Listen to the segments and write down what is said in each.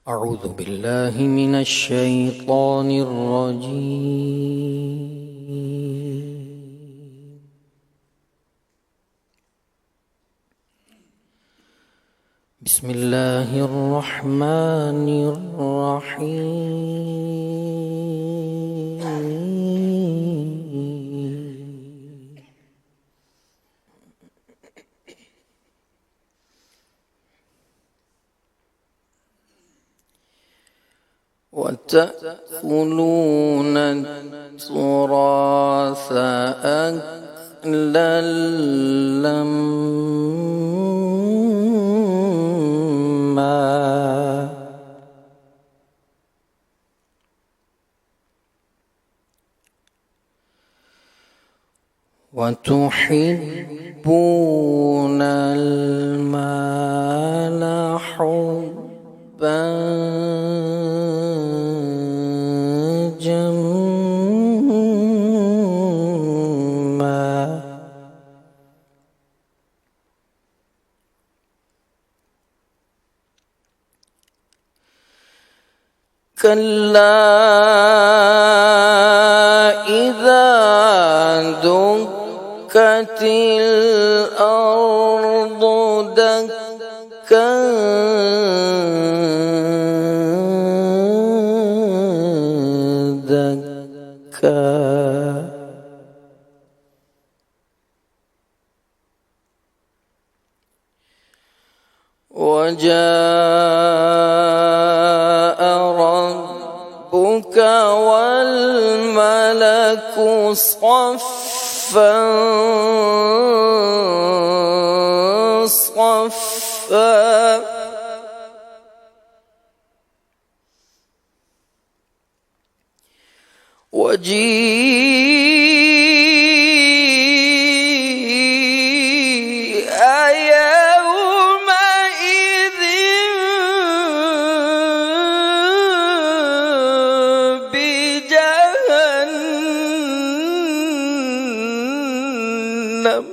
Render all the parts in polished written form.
أعوذ بالله من الشيطان الرجيم. بسم الله الرحمن الرحيم. وتأكلون التراث أكلا لما وتحبون المال حبا جما كلا إذا دكت الأرض دكا دكا وجاء ربك والملك صفا صفا وجيء يومئذ بجهنم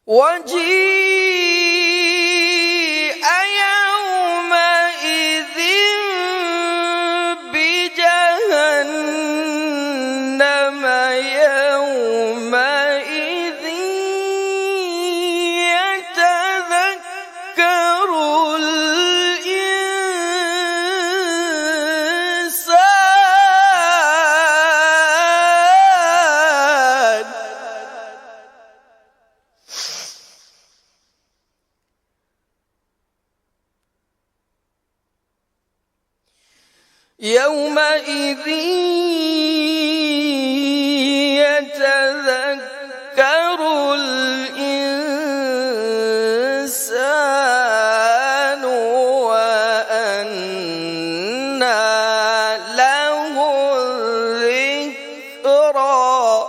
وجيء يومئذ بجهنم يومئذ يتذكر الإنسان يومئذ يتذكر الإنسان وأنى له الذكرى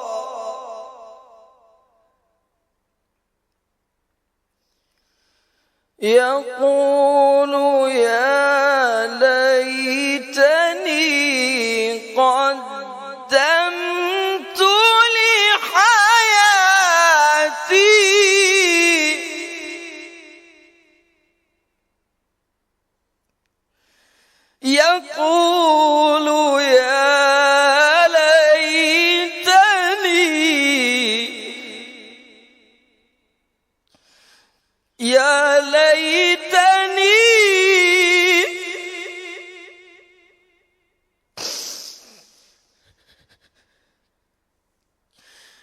يقول يا ليتني قدمت لحياتي يقول يا ليتني يا ليتني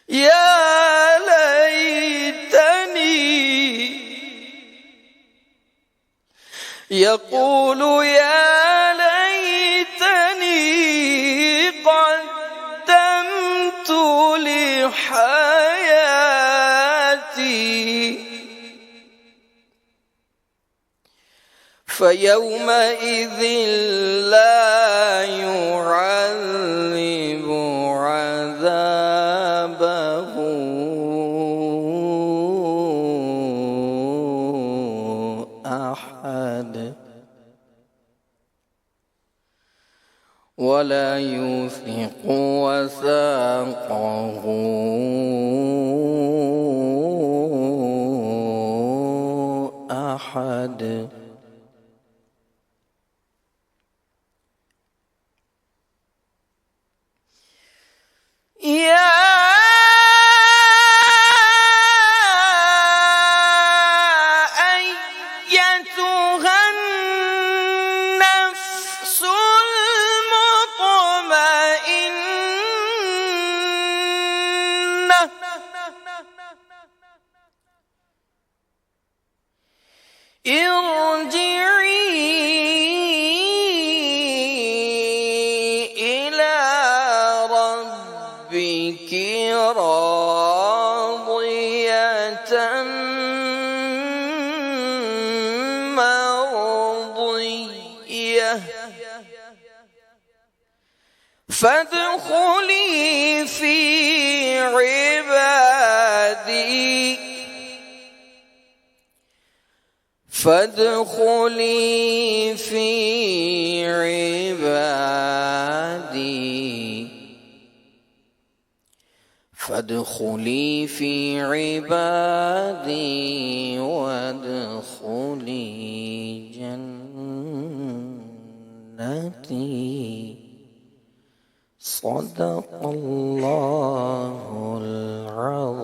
يا ليتني يقول يا ليتني قدمت لحياتي فيومئذ لا يعذب عذابه أحد ولا يوثق وثاقه ارجعي إلى ربك راضية مرضية فادخلي في عبادي فادخلي في عبادي فادخلي في عبادي وادخلي جنتي. صدق الله العظيم.